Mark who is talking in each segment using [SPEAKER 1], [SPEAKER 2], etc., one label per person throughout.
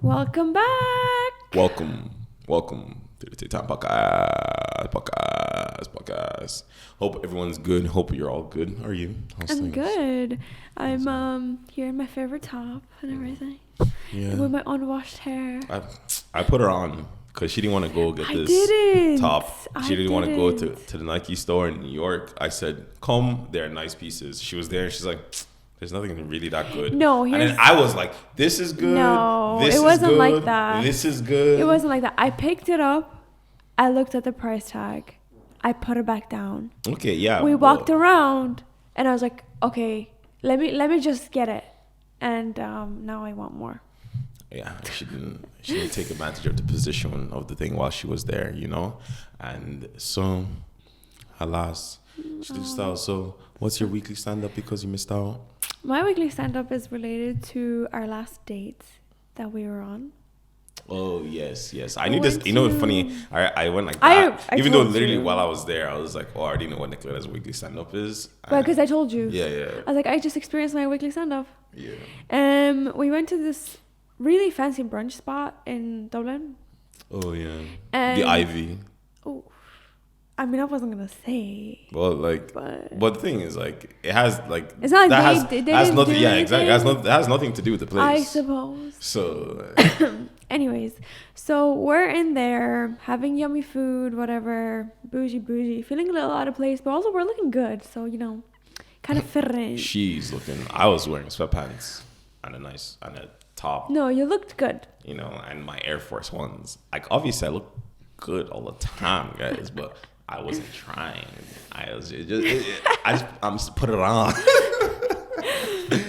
[SPEAKER 1] Welcome back.
[SPEAKER 2] Welcome to the TAE Time Podcast. Hope everyone's good. Hope you're all good. How are you? How's
[SPEAKER 1] I'm
[SPEAKER 2] things?
[SPEAKER 1] good. I'm here in my favorite top and everything.
[SPEAKER 2] Yeah.
[SPEAKER 1] With my unwashed hair.
[SPEAKER 2] I put her on because she didn't want to go get
[SPEAKER 1] I
[SPEAKER 2] this
[SPEAKER 1] didn't.
[SPEAKER 2] top. She didn't want to go
[SPEAKER 1] didn't.
[SPEAKER 2] to the Nike store in New York. I said, "Come, they're nice pieces." She was there and she's like, "There's nothing really that good."
[SPEAKER 1] No,
[SPEAKER 2] and then I was like, "This is good.
[SPEAKER 1] No,
[SPEAKER 2] this
[SPEAKER 1] it
[SPEAKER 2] is
[SPEAKER 1] wasn't
[SPEAKER 2] good.
[SPEAKER 1] like that.
[SPEAKER 2] This is good."
[SPEAKER 1] It wasn't like that. I picked it up. I looked at the price tag. I put it back down.
[SPEAKER 2] Okay, yeah.
[SPEAKER 1] We walked around and I was like, okay, let me just get it. And now I want more.
[SPEAKER 2] Yeah, she didn't take advantage of the position of the thing while she was there, you know? And so, alas, she missed out. So, what's your weekly stand-up because you missed out?
[SPEAKER 1] My weekly stand-up is related to our last date that we were on.
[SPEAKER 2] Oh, yes. I knew this. You know what's funny? I went like
[SPEAKER 1] I
[SPEAKER 2] that. Even though literally
[SPEAKER 1] you.
[SPEAKER 2] while I was there, I was like, oh, I already know what Nicola's weekly stand-up is.
[SPEAKER 1] But because I told you.
[SPEAKER 2] Yeah.
[SPEAKER 1] I was like, I just experienced my weekly stand-up.
[SPEAKER 2] Yeah.
[SPEAKER 1] We went to this really fancy brunch spot in Dublin.
[SPEAKER 2] Oh, yeah.
[SPEAKER 1] And
[SPEAKER 2] the Ivy.
[SPEAKER 1] Oh, I mean, I wasn't gonna say.
[SPEAKER 2] Well, like, but the thing is, like, it has like
[SPEAKER 1] it's not
[SPEAKER 2] that
[SPEAKER 1] like they
[SPEAKER 2] has
[SPEAKER 1] didn't
[SPEAKER 2] nothing.
[SPEAKER 1] do
[SPEAKER 2] Yeah, exactly.
[SPEAKER 1] anything.
[SPEAKER 2] It has nothing to do with the place.
[SPEAKER 1] I suppose.
[SPEAKER 2] So,
[SPEAKER 1] anyways, so we're in there having yummy food, whatever, bougie, feeling a little out of place, but also we're looking good. So kind of fit in.
[SPEAKER 2] She's looking. I was wearing sweatpants and a top.
[SPEAKER 1] No, you looked good.
[SPEAKER 2] And my Air Force Ones. Like, obviously, I look good all the time, guys, but I wasn't trying. I just put it on.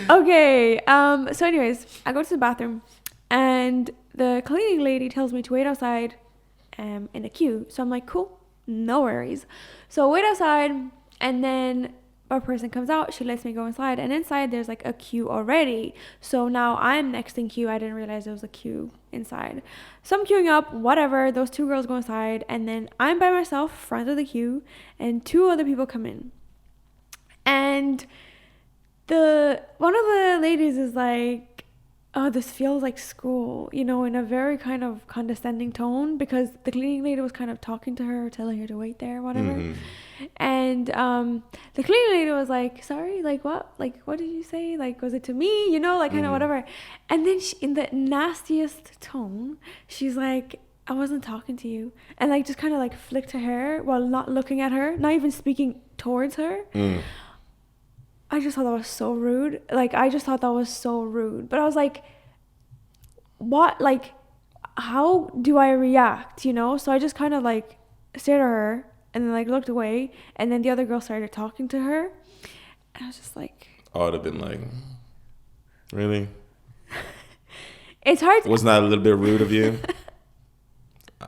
[SPEAKER 1] Okay. So anyways, I go to the bathroom and the cleaning lady tells me to wait outside in a queue. So I'm like, cool, no worries. So I wait outside and then a person comes out, she lets me go inside, and inside there's like a queue already. So now I'm next in queue. I didn't realize there was a queue inside. So I'm queuing up, whatever. Those two girls go inside, and then I'm by myself, front of the queue, and two other people come in. And one of the ladies is like, "Oh, this feels like school," in a very kind of condescending tone, because the cleaning lady was kind of talking to her, telling her to wait there, whatever. Mm-hmm. And the cleaning lady was like, "Sorry, like what? Like what did you say? Like was it to me? Like kind of whatever." And then she, in the nastiest tone, she's like, "I wasn't talking to you," and like just kind of like flicked her hair while not looking at her, not even speaking towards her. I just thought that was so rude. But I was like, what? Like, how do I react? So I just kind of like stared at her and then like looked away. And then the other girl started talking to her. And I was just like,
[SPEAKER 2] I would have been like, really?
[SPEAKER 1] It's hard.
[SPEAKER 2] Wasn't that a little bit rude of you?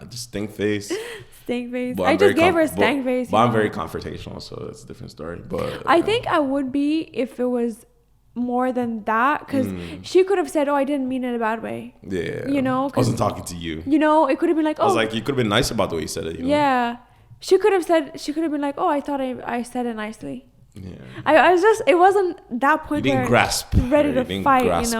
[SPEAKER 2] Just stink face.
[SPEAKER 1] I just gave her a stank face.
[SPEAKER 2] But I'm very confrontational, so that's a different story. But
[SPEAKER 1] I think I would be if it was more than that, because she could have said, "Oh, I didn't mean it in a bad way."
[SPEAKER 2] Yeah.
[SPEAKER 1] I
[SPEAKER 2] wasn't talking to you.
[SPEAKER 1] It could have been like, "Oh."
[SPEAKER 2] I was like, you could have been nice about the way you said it.
[SPEAKER 1] Yeah. She could have been like, "Oh, I thought I said it nicely."
[SPEAKER 2] Yeah.
[SPEAKER 1] I was just, it wasn't that point
[SPEAKER 2] you didn't
[SPEAKER 1] where
[SPEAKER 2] grasp
[SPEAKER 1] ready to fight,
[SPEAKER 2] grasp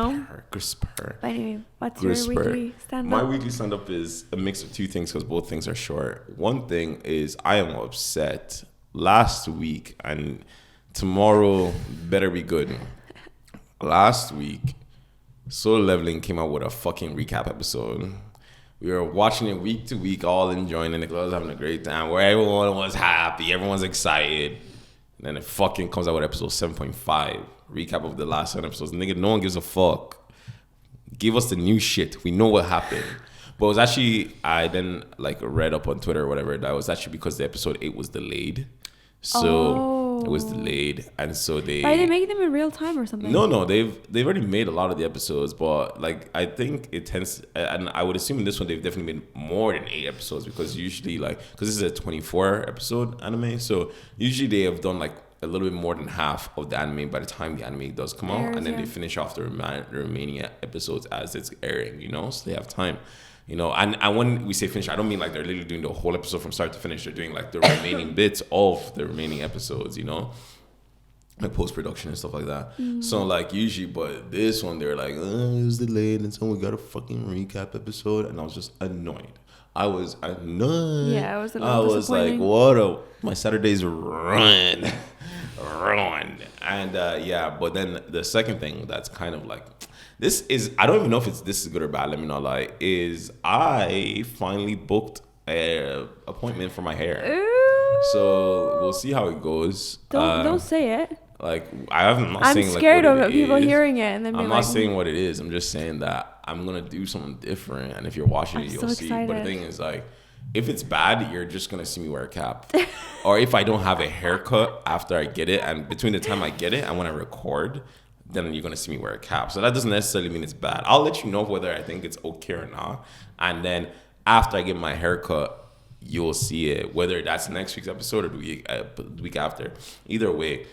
[SPEAKER 2] her.
[SPEAKER 1] But anyway, what's your weekly stand-up?
[SPEAKER 2] My weekly stand-up is a mix of two things because both things are short. One thing is I am upset. Last week, and tomorrow better be good. Last week, Soul Leveling came out with a fucking recap episode. We were watching it week to week, all enjoying it. Nicola was having a great time where everyone was happy, everyone's excited. And then it fucking comes out with episode 7.5. Recap of the last 7 episodes. Nigga, no one gives a fuck. Give us the new shit. We know what happened. But it was actually, I then like read up on Twitter or whatever, that was actually because the episode 8 was delayed. So it was delayed. And so they...
[SPEAKER 1] Are they making them in real time or something?
[SPEAKER 2] No, they've already made a lot of the episodes, but like I think it tends, and I would assume in this one they've definitely made more than 8 episodes, because usually because this is a 24 episode anime, so usually they have done like a little bit more than half of the anime by the time the anime does come out, and then they finish off the remaining episodes as it's airing, so they have time. And when we say finish, I don't mean like they're literally doing the whole episode from start to finish. They're doing like the remaining bits of the remaining episodes, like post-production and stuff like that. So like usually, but this one they're like, it was delayed and so we got a fucking recap episode, and I was just annoyed. I was annoyed.
[SPEAKER 1] Yeah, it was a
[SPEAKER 2] I
[SPEAKER 1] little
[SPEAKER 2] was like, my Saturday's ruined. And but then the second thing that's kind of like, this is, I don't even know if this is good or bad, let me not lie, is I finally booked a appointment for my hair.
[SPEAKER 1] Ooh.
[SPEAKER 2] So we'll see how it goes.
[SPEAKER 1] Don't say it.
[SPEAKER 2] Like I'm saying
[SPEAKER 1] scared
[SPEAKER 2] like
[SPEAKER 1] of people hearing it and then
[SPEAKER 2] I'm not saying what it is. I'm just saying that I'm gonna do something different, and if you're watching it, you'll see. But the thing is, like, if it's bad, you're just gonna see me wear a cap. Or if I don't have a haircut after I get it, and between the time I get it and when I record, then you're gonna see me wear a cap. So that doesn't necessarily mean it's bad. I'll let you know whether I think it's okay or not, and then after I get my haircut, you'll see it. Whether that's next week's episode or the week after. Either way.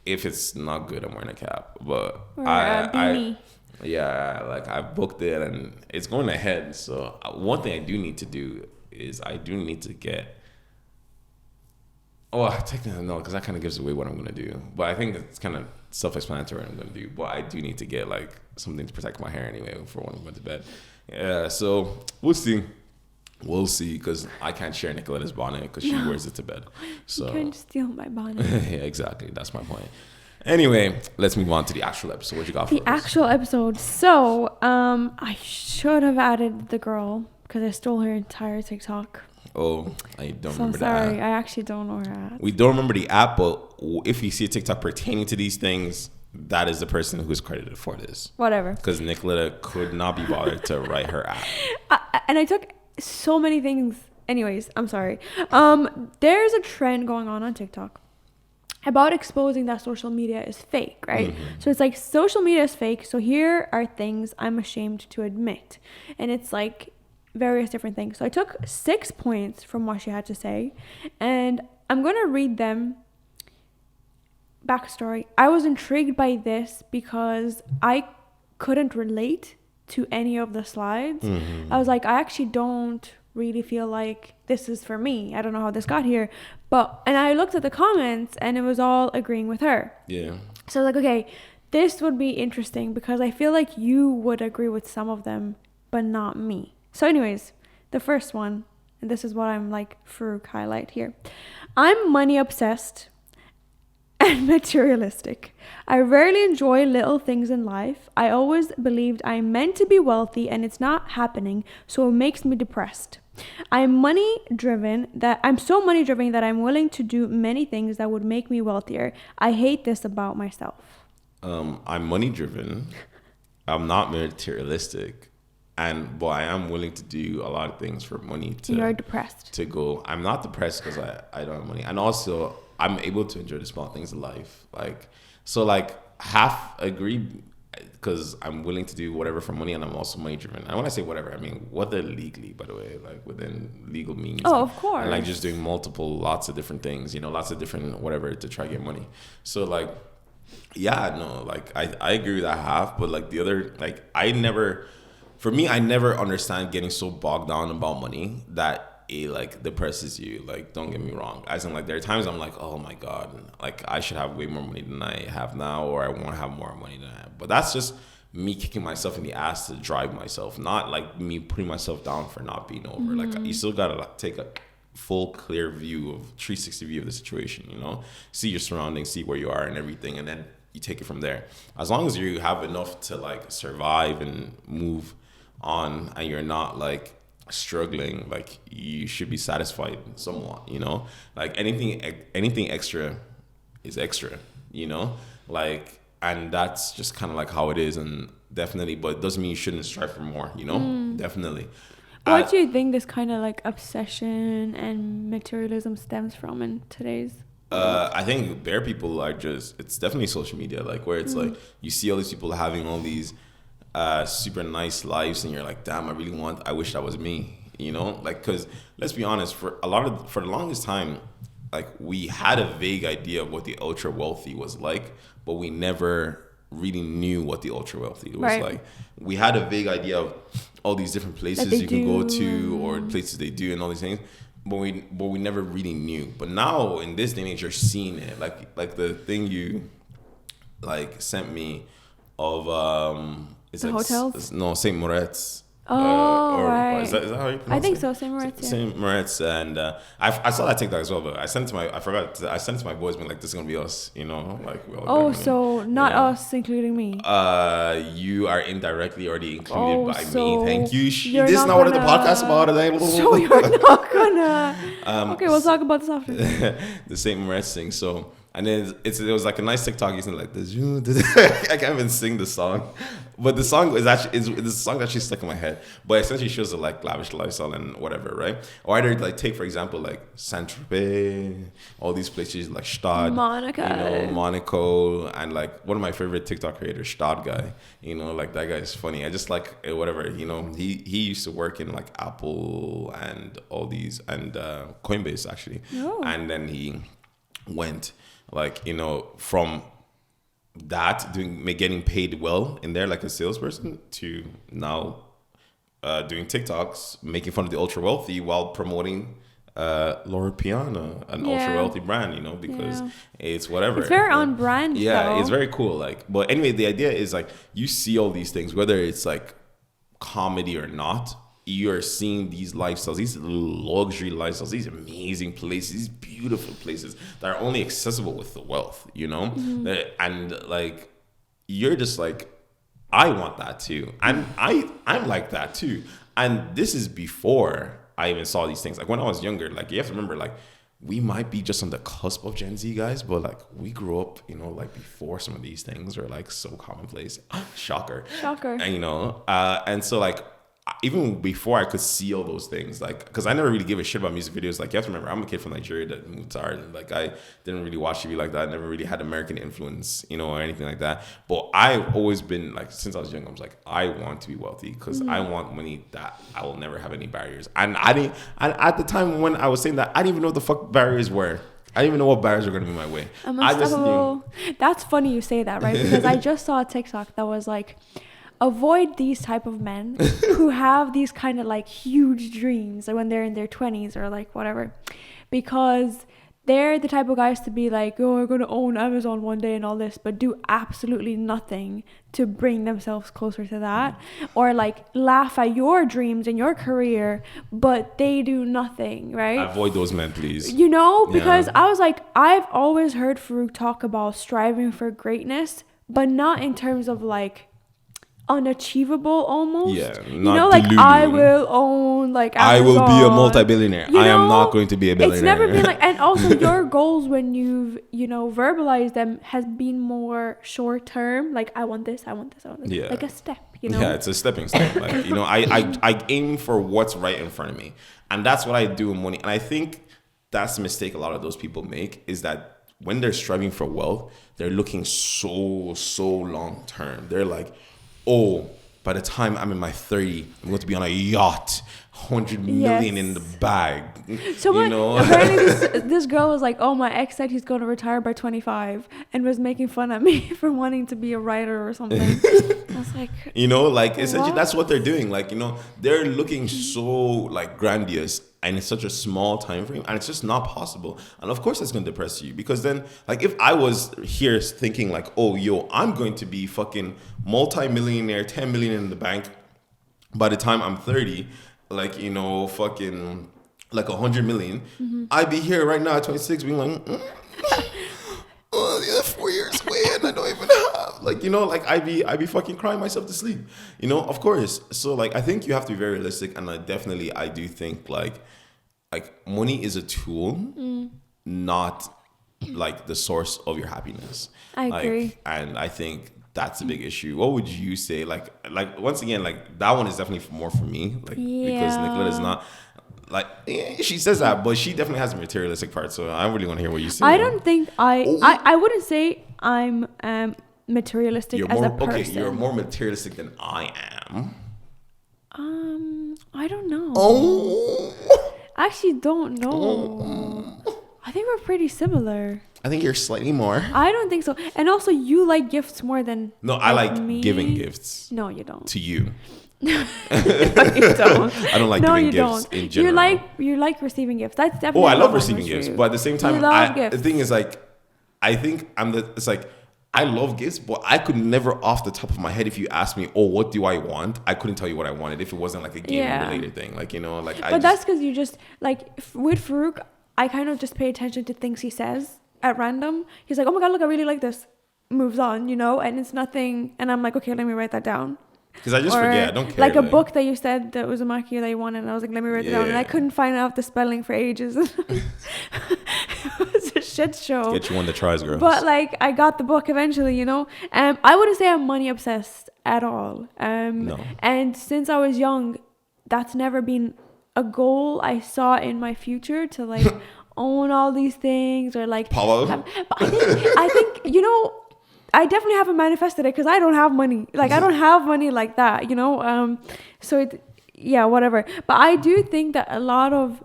[SPEAKER 2] If it's not good, I'm wearing a cap. But I booked it and it's going ahead. So one thing I do need to do is I do need to get. Oh, technically no, because that kind of gives away what I'm gonna do. But I think it's kind of self-explanatory what I'm gonna do. But I do need to get like something to protect my hair anyway for when I'm going to bed. Yeah. So we'll see. We'll see, because I can't share Nicoletta's bonnet because she wears it to bed. So
[SPEAKER 1] you can't steal my bonnet.
[SPEAKER 2] yeah, exactly. That's my point. Anyway, let's move on to the actual episode. What you got for us?
[SPEAKER 1] The actual episode. So, I should have added the girl because I stole her entire TikTok.
[SPEAKER 2] Oh, I don't
[SPEAKER 1] so
[SPEAKER 2] remember
[SPEAKER 1] sorry.
[SPEAKER 2] that.
[SPEAKER 1] I actually don't know her at.
[SPEAKER 2] We don't remember the app, but if you see a TikTok pertaining to these things, that is the person who's credited for this.
[SPEAKER 1] Whatever.
[SPEAKER 2] Because Nicoletta could not be bothered to write her app.
[SPEAKER 1] And I took so many things. Anyways, I'm sorry. There's a trend going on TikTok about exposing that social media is fake, right? Mm-hmm. So it's like social media is fake. So here are things I'm ashamed to admit. And it's like various different things. So I took 6 points from what she had to say, and I'm going to read them. Backstory. I was intrigued by this because I couldn't relate to any of the slides. I was like, I actually don't really feel like this is for me. I don't know how this got here. And I looked at the comments and it was all agreeing with her.
[SPEAKER 2] Yeah.
[SPEAKER 1] So I was like, okay, this would be interesting because I feel like you would agree with some of them, but not me. So anyways, the first one, and this is what I'm like Farouk highlight here. I'm money obsessed and materialistic. I rarely enjoy little things in life. I always believed I'm meant to be wealthy and it's not happening, so it makes me depressed. I'm so money driven that I'm willing to do many things that would make me wealthier. I hate this about myself.
[SPEAKER 2] I'm money driven. I'm not materialistic. But I am willing to do a lot of things for money to.
[SPEAKER 1] You're depressed.
[SPEAKER 2] To go. I'm not depressed because I don't have money. And also I'm able to enjoy the small things in life. Half agree because I'm willing to do whatever for money, and I'm also money driven. And when I say whatever, I mean whether legally, by the way, like within legal means.
[SPEAKER 1] Oh, of course.
[SPEAKER 2] And like just doing lots of different things, lots of different whatever to try to get money. So like, yeah, no, like I agree with that half, but like the other, like I never understand getting so bogged down about money that it like depresses you. Like, don't get me wrong. As in, like, there are times I'm like, oh my God, like I should have way more money than I have now, or I want to have more money than I have. But that's just me kicking myself in the ass to drive myself, not like me putting myself down for not being over. Mm-hmm. Like, you still gotta like, take a full, clear view of 360 view of the situation, see your surroundings, see where you are and everything, and then you take it from there. As long as you have enough to like survive and move on, and you're not like struggling, like you should be satisfied somewhat, like anything extra is extra, like, and that's just kind of like how it is. And definitely, but it doesn't mean you shouldn't strive for more, definitely.
[SPEAKER 1] What do you think this kind of like obsession and materialism stems from in today's
[SPEAKER 2] I think bare people are it's definitely social media, like where it's like you see all these people having all these super nice lives, and you're like, damn, I wish that was me, like, because let's be honest, for the longest time, like we had a vague idea of what the ultra wealthy was like, but we never really knew what the ultra wealthy was like. We had a vague idea of all these different places you can go to, or places they do, and all these things, but we never really knew. But now in this day and age, you're seeing it, like the thing you like sent me of it's
[SPEAKER 1] The
[SPEAKER 2] like
[SPEAKER 1] hotels?
[SPEAKER 2] no, Saint Moritz.
[SPEAKER 1] Oh, right.
[SPEAKER 2] Is that how you pronounce it?
[SPEAKER 1] I think so. Same words. Yeah.
[SPEAKER 2] Saint Moritz, and I saw that TikTok as well, but I sent it to I sent it to my boys, being like, "This is gonna be us," you know, like we all.
[SPEAKER 1] Oh, so not us, including me.
[SPEAKER 2] You are indirectly already included by
[SPEAKER 1] so
[SPEAKER 2] me. Thank you.
[SPEAKER 1] you're
[SPEAKER 2] This is not what the
[SPEAKER 1] gonna-
[SPEAKER 2] podcast about today.
[SPEAKER 1] So you're not gonna. Okay, we'll talk about this after.
[SPEAKER 2] The Saint Moritz thing. So. And then it was like a nice TikTok. He's like, I can't even sing the song, but the song is actually it's a song that actually stuck in my head. But essentially shows the like lavish lifestyle and whatever, right? Or either like take for example like Saint-Tropez, all these places like Stad,
[SPEAKER 1] Monaco.
[SPEAKER 2] you know, Monaco, and like one of my favorite TikTok creators, Stad guy. You know, like that guy is funny. I just like whatever. You know, he used to work in like Apple and all these and Coinbase actually, and then he went. Like, you know, from that getting paid well in there like a salesperson to now doing TikToks, making fun of the ultra wealthy while promoting Lord Piana, an ultra wealthy brand, you know, because it's whatever.
[SPEAKER 1] It's very on brand.
[SPEAKER 2] Yeah,
[SPEAKER 1] though.
[SPEAKER 2] it's very cool. Like, but anyway, the idea is like you see all these things, whether it's like comedy or not. You're seeing these lifestyles, these luxury lifestyles, these amazing places, these beautiful places that are only accessible with the wealth, you know? And like, you're just like, I want that too. And I'm like that too. And this is before I even saw these things. Like when I was younger, like you have to remember, like we might be just on the cusp of Gen Z guys, but like we grew up, you know, like before some of these things are like so commonplace. Shocker. And you know, and so like, even before I could see all those things, like, because I never really gave a shit about music videos. Like, you have to remember, I'm a kid from Nigeria that moved to Ireland. Like, I didn't really watch TV like that. I never really had American influence, you know, or anything like that. But I've always been, like, since I was young, I was like, I want to be wealthy because I want money that I will never have any barriers. And and at the time when I was saying that, I didn't even know what the fuck barriers were. I didn't even know what barriers were going to be my way. I just knew.
[SPEAKER 1] That's funny you say that, right? Because I just saw a TikTok that was like, avoid these type of men who have these kind of like huge dreams like when they're in their 20s or like whatever, because they're the type of guys to be like, oh, I'm going to own Amazon one day and all this, but do absolutely nothing to bring themselves closer to that, or like laugh at your dreams and your career, but they do nothing, right?
[SPEAKER 2] Avoid those men, please.
[SPEAKER 1] You know, because I was like, I've always heard Farouk talk about striving for greatness, but not in terms of like unachievable almost.
[SPEAKER 2] Yeah,
[SPEAKER 1] you know, like
[SPEAKER 2] delulu.
[SPEAKER 1] I will own like Amazon.
[SPEAKER 2] I will be a multi-billionaire.
[SPEAKER 1] You know,
[SPEAKER 2] I am not going to be a billionaire.
[SPEAKER 1] It's never been like, and also your goals when you've, you know, verbalized them has been more short term. Like I want this, I want this, I want this.
[SPEAKER 2] Yeah.
[SPEAKER 1] Like a step, you know.
[SPEAKER 2] Yeah, it's a stepping stone. Like, you know, I aim for what's right in front of me. And that's what I do with money. And I think that's the mistake a lot of those people make, is that when they're striving for wealth, they're looking so long term. They're like, oh, by the time I'm in my 30, I'm going to be on a yacht, 100 million in the bag.
[SPEAKER 1] So
[SPEAKER 2] you know?
[SPEAKER 1] apparently this girl was like, oh, my ex said he's going to retire by 25 and was making fun of me for wanting to be a writer or something. I was like,
[SPEAKER 2] you know, like essentially that's what they're doing. Like, you know, they're looking so like grandiose and it's such a small time frame and it's just not possible. And of course that's going to depress you, because then like if I was here thinking like, oh, yo, I'm going to be fucking multi-millionaire, 10 million in the bank by the time I'm 30, like, you know, fucking like 100 million, I'd be here right now at 26 being like, oh, yeah, 4 years away and I don't even have, like, you know, like I'd be fucking crying myself to sleep, you know, of course. So like, I think you have to be very realistic, and I do think like money is a tool, not like the source of your happiness.
[SPEAKER 1] I agree.
[SPEAKER 2] And I think that's a big issue. What would you say? Like once again, like that one is definitely more for me, like because Nicola is not. Like she says that, but she definitely has a materialistic part. So I really want to hear what you say.
[SPEAKER 1] I don't think I wouldn't say I'm materialistic
[SPEAKER 2] you're
[SPEAKER 1] as
[SPEAKER 2] more,
[SPEAKER 1] a person.
[SPEAKER 2] Okay, you're more materialistic than I am.
[SPEAKER 1] I don't know.
[SPEAKER 2] Oh,
[SPEAKER 1] I actually don't know. I think we're pretty similar.
[SPEAKER 2] I think you're slightly more.
[SPEAKER 1] I don't think so. And also, you like gifts more than
[SPEAKER 2] No, I like
[SPEAKER 1] me.
[SPEAKER 2] giving gifts.
[SPEAKER 1] No, you don't.
[SPEAKER 2] To you.
[SPEAKER 1] No, you don't.
[SPEAKER 2] I don't like giving gifts in general.
[SPEAKER 1] You like receiving gifts. That's definitely.
[SPEAKER 2] Oh, I love receiving gifts, but at the same time,
[SPEAKER 1] You love gifts.
[SPEAKER 2] the thing is like, I think it's like I love gifts, but I could never off the top of my head, if you asked me, oh, what do I want? I couldn't tell you what I wanted if it wasn't like a gaming related thing. Like, you know, like
[SPEAKER 1] But that's because you just, like, with Farouk, I kind of just pay attention to things he says at random. He's like, oh my God, look, I really like this. Moves on, you know, and it's nothing. And I'm like, okay, let me write that down.
[SPEAKER 2] Because I just forget. I don't care.
[SPEAKER 1] Like a book that you said that was a Maki that you wanted, and I was like, let me write it down. And I couldn't find out the spelling for ages. It was a shit show.
[SPEAKER 2] Get you one that tries, girls.
[SPEAKER 1] But like, I got the book eventually, you know. I wouldn't say I'm money obsessed at all. No. And since I was young, that's never been a goal I saw in my future to like own all these things or like. But I think, you know, I definitely haven't manifested it because I don't have money. Like, I don't have money like that, you know? Whatever. But I do think that a lot of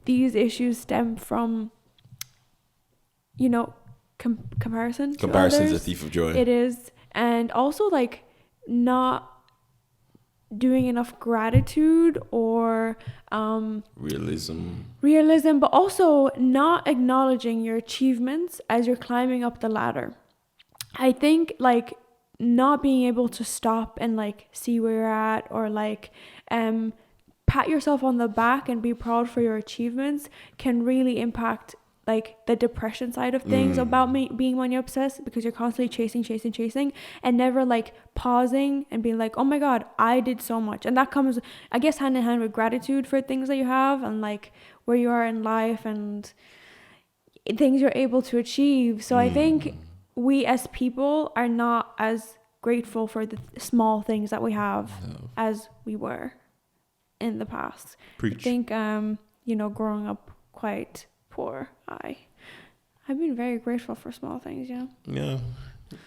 [SPEAKER 1] these issues stem from, you know, comparison.
[SPEAKER 2] Comparison is a thief of joy.
[SPEAKER 1] It is. And also, like, not doing enough gratitude or realism, but also not acknowledging your achievements as you're climbing up the ladder. I think like not being able to stop and like see where you're at or like pat yourself on the back and be proud for your achievements can really impact like the depression side of things about being money obsessed, because you're constantly chasing and never like pausing and being like, oh my God, I did so much. And that comes, I guess, hand in hand with gratitude for things that you have and like where you are in life and things you're able to achieve. So I think we as people are not as grateful for the small things that we have as we were in the past.
[SPEAKER 2] Preach.
[SPEAKER 1] I think, you know, growing up quite poor, I've been very grateful for small things, you know?
[SPEAKER 2] Yeah.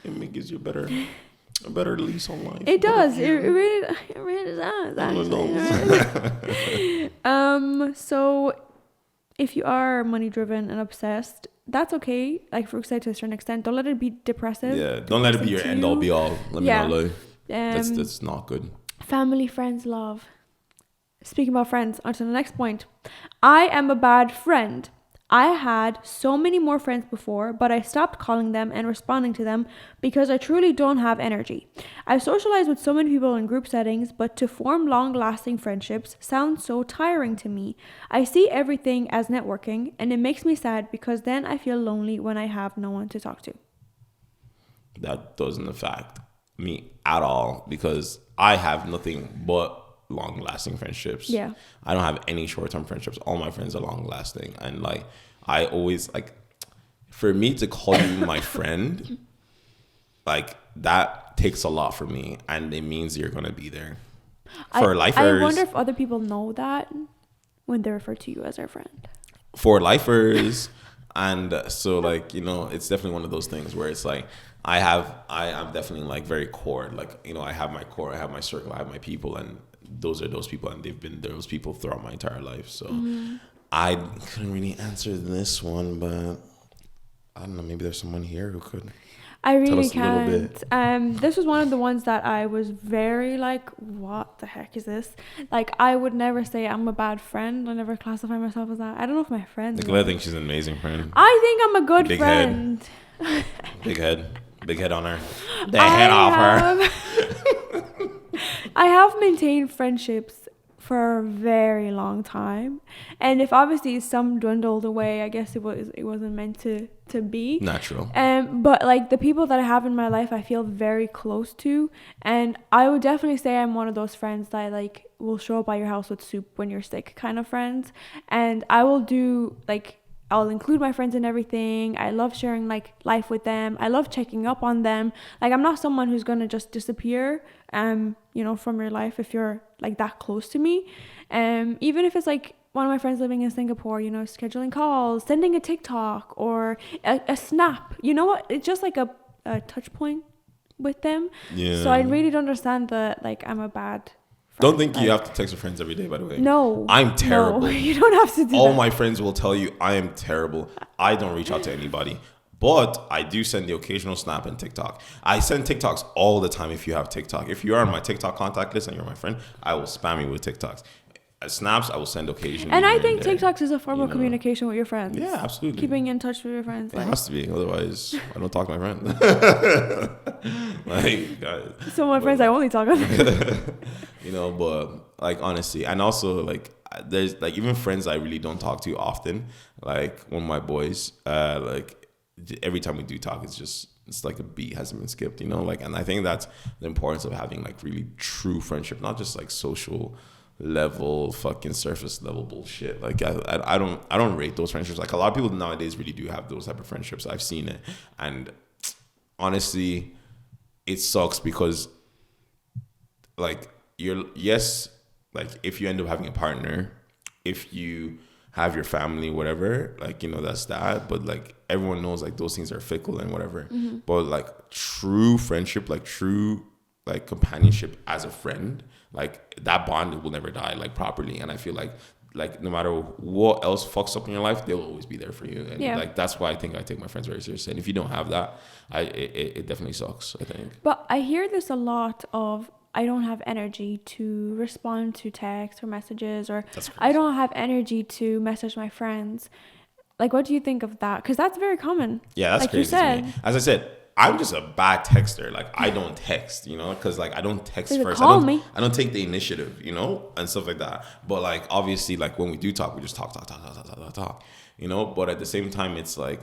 [SPEAKER 2] It gives you a better lease on life.
[SPEAKER 1] It does. It really does, actually. So if you are money driven and obsessed, that's okay. Like for example, to a certain extent, don't let it be depressive.
[SPEAKER 2] Yeah, don't let it be your end all be all. Let me not lie. That's not good.
[SPEAKER 1] Family, friends, love. Speaking about friends, on to the next point. I am a bad friend. I had so many more friends before, but I stopped calling them and responding to them because I truly don't have energy. I socialize with so many people in group settings, but to form long-lasting friendships sounds so tiring to me. I see everything as networking, and it makes me sad because then I feel lonely when I have no one to talk to.
[SPEAKER 2] That doesn't affect me at all because I have nothing but long-lasting friendships.
[SPEAKER 1] Yeah,
[SPEAKER 2] I don't have any short-term friendships. All my friends are long-lasting, and like I always like, for me to call you my friend, like that takes a lot for me, and it means you're gonna be there for lifers.
[SPEAKER 1] I wonder if other people know that when they refer to you as their friend.
[SPEAKER 2] For lifers, and so like, you know, it's definitely one of those things where it's like I'm definitely like very core. Like, you know, I have my core, I have my circle, I have my people, and those are those people, and they've been those people throughout my entire life. So I couldn't really answer this one, but I don't know, maybe there's someone here who could.
[SPEAKER 1] I really can't. This was one of the ones that I was very like, what the heck is this? Like, I would never say I'm a bad friend. I never classify myself as that. I don't know if my friends.
[SPEAKER 2] Nicola thinks she's an amazing friend.
[SPEAKER 1] I think I'm a good friend.
[SPEAKER 2] Big head on her. The head off her.
[SPEAKER 1] I have maintained friendships for a very long time, and if obviously some dwindled away, I guess it wasn't meant to be
[SPEAKER 2] natural.
[SPEAKER 1] But like the people that I have in my life, I feel very close to, and I would definitely say I'm one of those friends that like will show up at your house with soup when you're sick kind of friends, and I will do like. I'll include my friends in everything. I love sharing like life with them. I love checking up on them. Like, I'm not someone who's gonna just disappear, you know, from your life if you're like that close to me. Even if it's like one of my friends living in Singapore, you know, scheduling calls, sending a TikTok or a snap. You know what? It's just like a touch point with them. Yeah. So I really don't understand that like I'm a bad.
[SPEAKER 2] Don't think you have to text your friends every day, by the way.
[SPEAKER 1] No.
[SPEAKER 2] I'm terrible.
[SPEAKER 1] No, you don't have to do
[SPEAKER 2] All
[SPEAKER 1] that.
[SPEAKER 2] my friends will tell you I am terrible. I don't reach out to anybody. But I do send the occasional snap and TikTok. I send TikToks all the time if you have TikTok. If you are on my TikTok contact list and you're my friend, I will spam you with TikToks. snaps I will send occasionally.
[SPEAKER 1] And I
[SPEAKER 2] here
[SPEAKER 1] think
[SPEAKER 2] there,
[SPEAKER 1] TikToks is a form
[SPEAKER 2] you
[SPEAKER 1] of
[SPEAKER 2] know.
[SPEAKER 1] communication with your friends.
[SPEAKER 2] Yeah, absolutely.
[SPEAKER 1] Keeping in touch with your friends.
[SPEAKER 2] It
[SPEAKER 1] Like,
[SPEAKER 2] has to be, otherwise I don't talk to my friends. Like,
[SPEAKER 1] so my friends I only talk on.
[SPEAKER 2] you know, but like honestly, and also like there's like even friends I really don't talk to often. Like one of my boys, like every time we do talk, it's like a beat hasn't been skipped, you know. Like, and I think that's the importance of having like really true friendship, not just like social level fucking surface level bullshit. Like I don't rate those friendships. Like a lot of people nowadays really do have those type of friendships. I've seen it, and honestly, it sucks because like like if you end up having a partner, if you have your family, whatever, like, you know, that's that. But like everyone knows like those things are fickle and whatever. Mm-hmm. But like true friendship, like true like companionship as a friend, like that bond will never die like properly. And I feel like no matter what else fucks up in your life, they'll always be there for you. And like that's why I think I take my friends very seriously. And if you don't have that, it definitely sucks, I think.
[SPEAKER 1] But I hear this a lot of, I don't have energy to respond to texts or messages, or I don't have energy to message my friends. Like, what do you think of that? Because that's very common.
[SPEAKER 2] Yeah, that's
[SPEAKER 1] like
[SPEAKER 2] crazy
[SPEAKER 1] you said.
[SPEAKER 2] to me. As I said, I'm just a bad texter. Like, I don't text, you know, because like I don't text
[SPEAKER 1] Like,
[SPEAKER 2] first.
[SPEAKER 1] call me.
[SPEAKER 2] I don't take the initiative, you know, and stuff like that. But like, obviously, like when we do talk, we just talk, you know. But at the same time, it's like,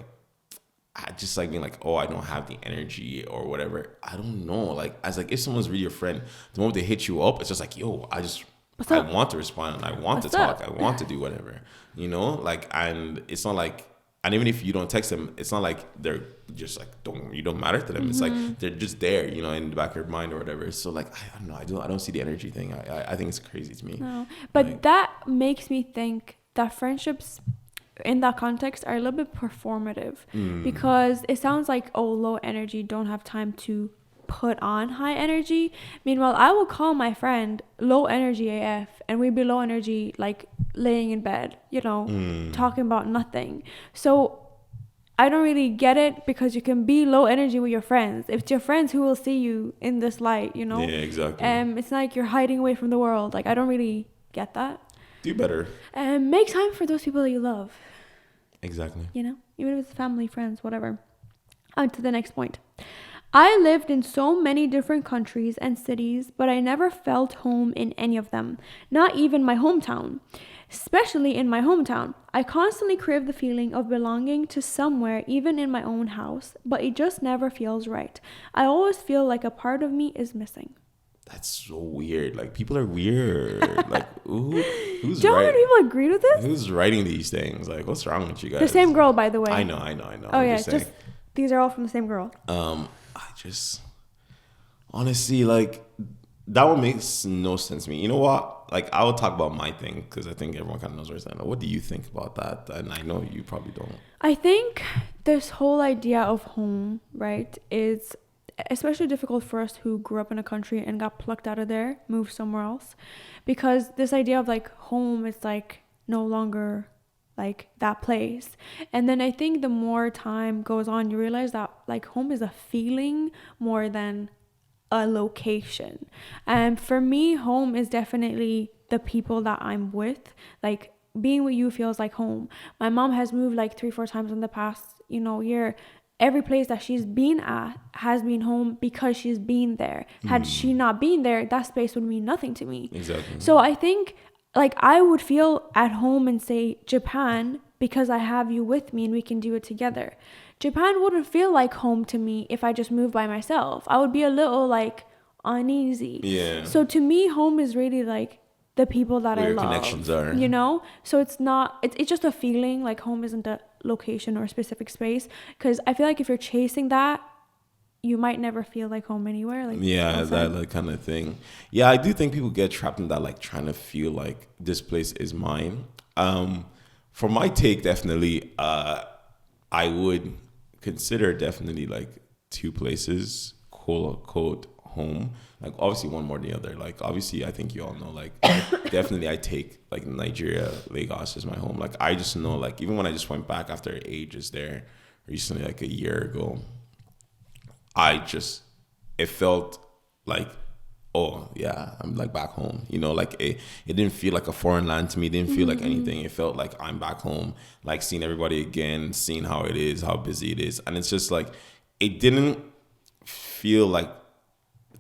[SPEAKER 2] I just like being like, oh, I don't have the energy or whatever. I don't know. Like, as like if someone's really your friend, the moment they hit you up, it's just like, yo, I want to respond and I want to talk. I want to do whatever, you know. Like, and it's not like, and even if you don't text them, it's not like they're just like you don't matter to them. Mm-hmm. It's like they're just there, you know, in the back of your mind or whatever. So like, I don't know. I don't see the energy thing. I think it's crazy to me.
[SPEAKER 1] No, but
[SPEAKER 2] like,
[SPEAKER 1] that makes me think that friendships in that context are a little bit performative, because it sounds like, oh, low energy, don't have time to put on high energy. Meanwhile, I will call my friend low energy AF and we'd be low energy, like laying in bed, you know, talking about nothing. So I don't really get it, because you can be low energy with your friends. If it's your friends who will see you in this light, you know.
[SPEAKER 2] Yeah, exactly.
[SPEAKER 1] It's not like you're hiding away from the world. Like, I don't really get that.
[SPEAKER 2] Do better.
[SPEAKER 1] Make time for those people that you love.
[SPEAKER 2] Exactly.
[SPEAKER 1] You know, even if it's family, friends, whatever. On to the next point. I lived in so many different countries and cities, but I never felt home in any of them. Not even my hometown. Especially in my hometown. I constantly crave the feeling of belonging to somewhere, even in my own house, but it just never feels right. I always feel like a part of me is missing.
[SPEAKER 2] That's so weird. Like, people are weird. Like, who's
[SPEAKER 1] Do you know how many people agreed with this?
[SPEAKER 2] Who's writing these things? Like, what's wrong with you guys?
[SPEAKER 1] The same girl, by the way.
[SPEAKER 2] I know.
[SPEAKER 1] Oh, yeah. Just these are all from the same girl.
[SPEAKER 2] I just, honestly, like, that one makes no sense to me. You know what? Like, I will talk about my thing, because I think everyone kind of knows where I stand. What do you think about that? And I know you probably don't.
[SPEAKER 1] I think this whole idea of home, right, is especially difficult for us who grew up in a country and got plucked out of there, moved somewhere else, because this idea of like home is like no longer like that place. And then I think the more time goes on, you realize that like home is a feeling more than a location. And for me, home is definitely the people that I'm with. Like, being with you feels like home. My mom has moved like 3-4 times in the past, you know, year. Every place that she's been at has been home because she's been there. Had she not been there, that space would mean nothing to me.
[SPEAKER 2] Exactly.
[SPEAKER 1] So I think like I would feel at home in, say, Japan, because I have you with me and we can do it together. Japan wouldn't feel like home to me if I just moved by myself. I would be a little like uneasy.
[SPEAKER 2] Yeah.
[SPEAKER 1] So to me, home is really like the people that
[SPEAKER 2] where
[SPEAKER 1] I
[SPEAKER 2] your
[SPEAKER 1] love.
[SPEAKER 2] Connections are.
[SPEAKER 1] You know? So it's not, it's just a feeling. Like, home isn't a location or a specific space. Because I feel like if you're chasing that, you might never feel like home anywhere. Like,
[SPEAKER 2] yeah, that like kind of thing. Yeah, I do think people get trapped in that, like trying to feel like this place is mine. For my take, definitely, I would consider definitely like 2 places, quote unquote, home. Like, obviously one more than the other. Like, obviously, I think you all know, like, definitely I take like Nigeria, Lagos as my home. Like, I just know, like, even when I just went back after ages there recently, like a year ago, it felt like oh yeah, I'm like back home. You know, like it didn't feel like a foreign land to me. It didn't feel like anything. It felt like I'm back home, like seeing everybody again, seeing how it is, how busy it is. And it's just like, it didn't feel like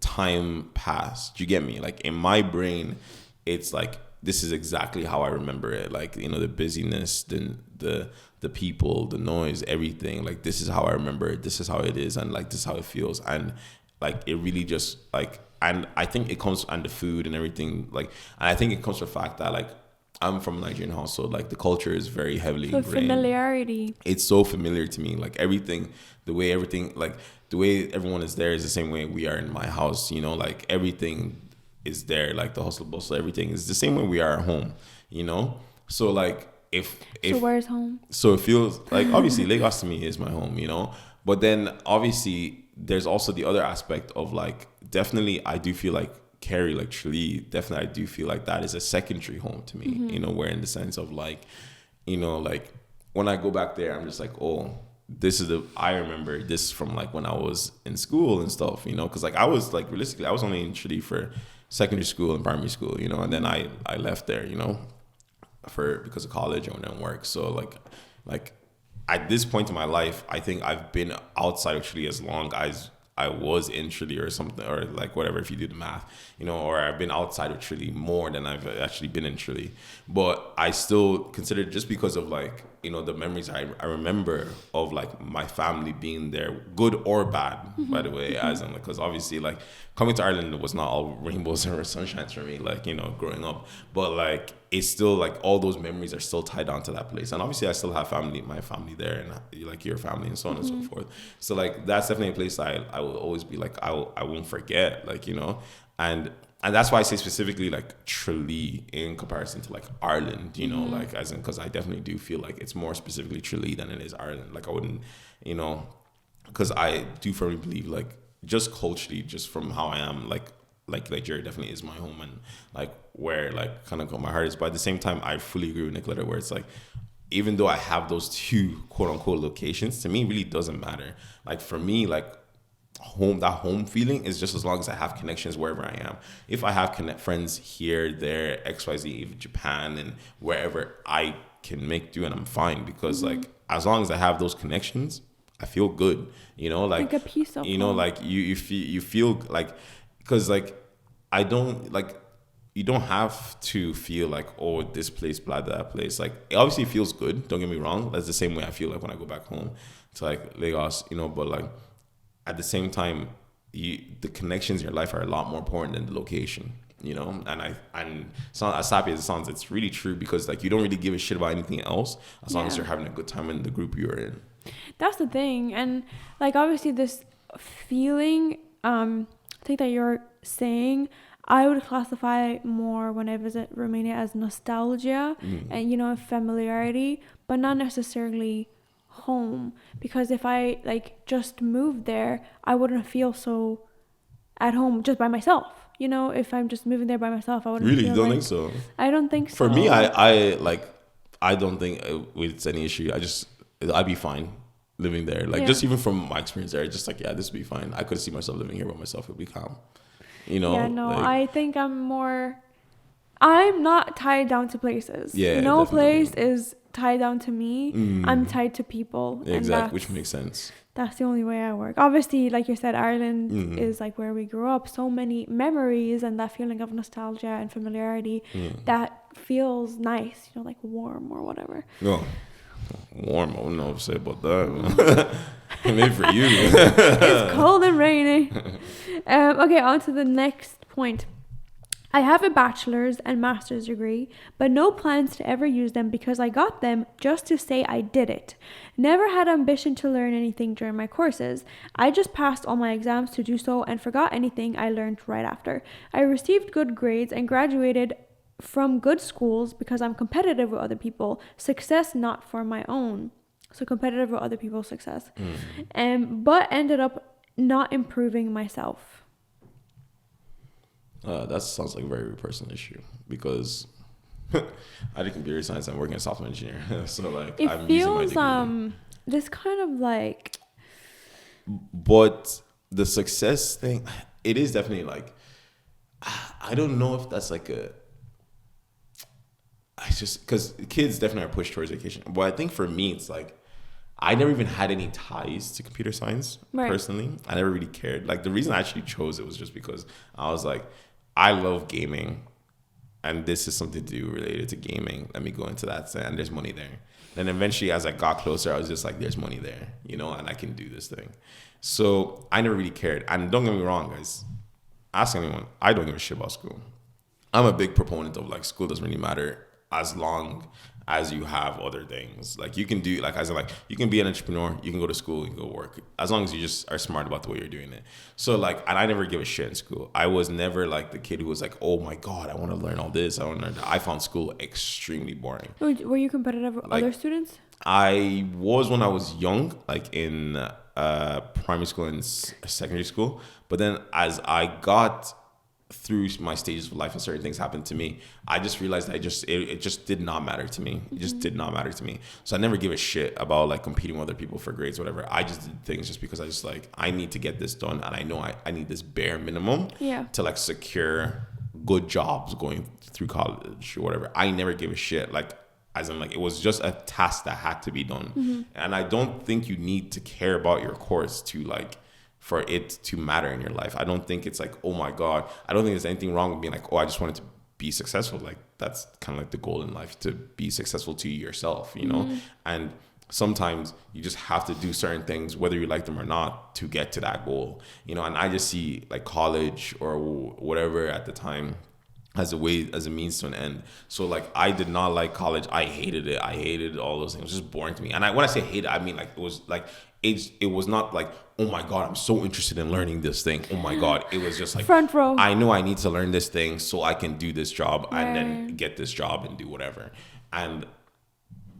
[SPEAKER 2] time passed. Do you get me? Like in my brain, it's like, this is exactly how I remember it. Like, you know, the busyness, the people, the noise, everything. Like, this is how I remember it. This is how it is. And like, this is how it feels. And like, it really just like, and I think it comes, and the food and everything. Like, and I think it comes from the fact that like, I'm from a Nigerian household. Like, the culture is very heavily
[SPEAKER 1] So
[SPEAKER 2] ingrained.
[SPEAKER 1] familiarity.
[SPEAKER 2] It's so familiar to me. Like, everything, the way everyone is there is the same way we are in my house. You know, like everything is there. Like the hustle bustle, everything is the same way we are at home. You know, so like if
[SPEAKER 1] So where's home?
[SPEAKER 2] so it feels like, obviously Lagos to me is my home. You know, but then obviously there's also the other aspect of like, definitely I do feel like Kerry, like Tralee, definitely I do feel like that is a secondary home to me. You know, where in the sense of like, you know, like when I go back there, I'm just like, oh, I remember this from like when I was in school and stuff, you know, because like I was like, realistically, I was only in Tralee for secondary school and primary school, you know, and then I left there, you know, because of college and then work. So like at this point in my life, I think I've been outside of Tralee as long as I was in Tralee or something, or like whatever, if you do the math, you know, or I've been outside of Tralee more than I've actually been in Tralee. But I still consider, just because of like, you know, the memories I remember of like my family being there, good or bad, by the way, as in, because obviously like coming to Ireland was not all rainbows and sunshines for me, like, you know, growing up. But like, it's still like all those memories are still tied down to that place. And obviously I still have my family there, and like your family and so on and so forth. So like, that's definitely a place I will always be like, I won't forget, like, you know, and that's why I say specifically like Tralee in comparison to like Ireland, you know, like as in, because I definitely do feel like it's more specifically Tralee than it is Ireland. Like I wouldn't, you know, because I do firmly believe like, just culturally, just from how I am, like Nigeria definitely is my home, and like where like kind of my heart is. But at the same time, I fully agree with Nicoletta, where it's like, even though I have those two quote unquote locations, to me it really doesn't matter. Like for me, like that home feeling is just as long as I have connections wherever I am. If I have friends here, there, XYZ, even Japan and wherever, I can make do and I'm fine, because like as long as I have those connections, I feel good, you know, like
[SPEAKER 1] a piece of
[SPEAKER 2] you know,
[SPEAKER 1] home.
[SPEAKER 2] like you feel like, because like I don't like, you don't have to feel like, oh, this place, blah, that place. Like it obviously feels good. Don't get me wrong. That's the same way I feel like when I go back home to like Lagos, you know. But like at the same time, the connections in your life are a lot more important than the location, you know. And so as happy as it sounds, it's really true, because like you don't really give a shit about anything else as long as you're having a good time in the group you're in.
[SPEAKER 1] That's the thing. And like obviously this feeling thing that you're saying, I would classify more when I visit Romania as nostalgia and, you know, familiarity, but not necessarily home. Because if I like just moved there, I wouldn't feel so at home just by myself. You know, if I'm just moving there by myself, I wouldn't
[SPEAKER 2] Really?
[SPEAKER 1] feel
[SPEAKER 2] You don't
[SPEAKER 1] like,
[SPEAKER 2] think so?
[SPEAKER 1] I don't think so.
[SPEAKER 2] For me, I don't think it's any issue. I'd be fine living there. Like just even from my experience there, just like, yeah, this would be fine. I could see myself living here by myself. It'd be calm. You know?
[SPEAKER 1] Yeah, no,
[SPEAKER 2] like,
[SPEAKER 1] I think I'm not tied down to places.
[SPEAKER 2] Yeah,
[SPEAKER 1] no
[SPEAKER 2] definitely.
[SPEAKER 1] place is tied down to me. I'm tied to people.
[SPEAKER 2] Yeah,
[SPEAKER 1] and
[SPEAKER 2] exactly, which makes sense.
[SPEAKER 1] That's the only way I work. Obviously, like you said, Ireland is like where we grew up. So many memories and that feeling of nostalgia and familiarity that feels nice, you know, like warm or whatever.
[SPEAKER 2] No, warm. I don't know what to say about that. Maybe for you.
[SPEAKER 1] It's cold and rainy. Okay, on to the next point. I have a bachelor's and master's degree, but no plans to ever use them because I got them just to say I did it. Never had ambition to learn anything during my courses. I just passed all my exams to do so and forgot anything I learned right after. I received good grades and graduated from good schools because I'm competitive with other people. Success not for my own. So competitive with other people's success. But ended up not improving myself.
[SPEAKER 2] That sounds like a very personal issue, because I did computer science and working as a software engineer. So like
[SPEAKER 1] it
[SPEAKER 2] I'm
[SPEAKER 1] feels
[SPEAKER 2] using my degree.
[SPEAKER 1] This kind of like,
[SPEAKER 2] but the success thing, it is definitely like, I don't know if that's like I just, because kids definitely are pushed towards education. But I think for me, it's like, I never even had any ties to computer science personally. I never really cared. Like, the reason I actually chose it was just because I was like, I love gaming, and this is something to do related to gaming. Let me go into that, and there's money there. Then eventually, as I got closer, I was just like, there's money there, you know, and I can do this thing. So I never really cared. And don't get me wrong, guys. Ask anyone. I don't give a shit about school. I'm a big proponent of like school doesn't really matter as long as you have other things. Like you can do, like as in like you can be an entrepreneur, you can go to school, you can go work, as long as you just are smart about the way you're doing it. So like, and I never give a shit in school. I was never like the kid who was like, oh my God, I want to learn all this. I want to learn that. I found school extremely boring.
[SPEAKER 1] Were you competitive with other students?
[SPEAKER 2] I was when I was young, like in primary school and secondary school. But then as I got through my stages of life and certain things happened to me, I just realized it just did not matter to me. It just did not matter to me. So I never give a shit about like competing with other people for grades, whatever. I just did things just because I just like, I need to get this done, and I know I need this bare minimum to like secure good jobs going through college or whatever. I never give a shit. Like, as in like, it was just a task that had to be done. And I don't think you need to care about your course to like, for it to matter in your life. I don't think it's like, oh my God, I don't think there's anything wrong with being like, oh, I just wanted to be successful. Like that's kind of like the goal in life, to be successful to yourself, you know? And sometimes you just have to do certain things, whether you like them or not, to get to that goal, you know? And I just see like college or whatever at the time as a means to an end. So like, I did not like college. I hated it. I hated all those things. It was just boring to me. And when I say hate it, I mean like, it was like, it was not like, oh my God, I'm so interested in learning this thing. Oh my God. It was just like,
[SPEAKER 1] front row.
[SPEAKER 2] I know I need to learn this thing so I can do this job and then get this job and do whatever. And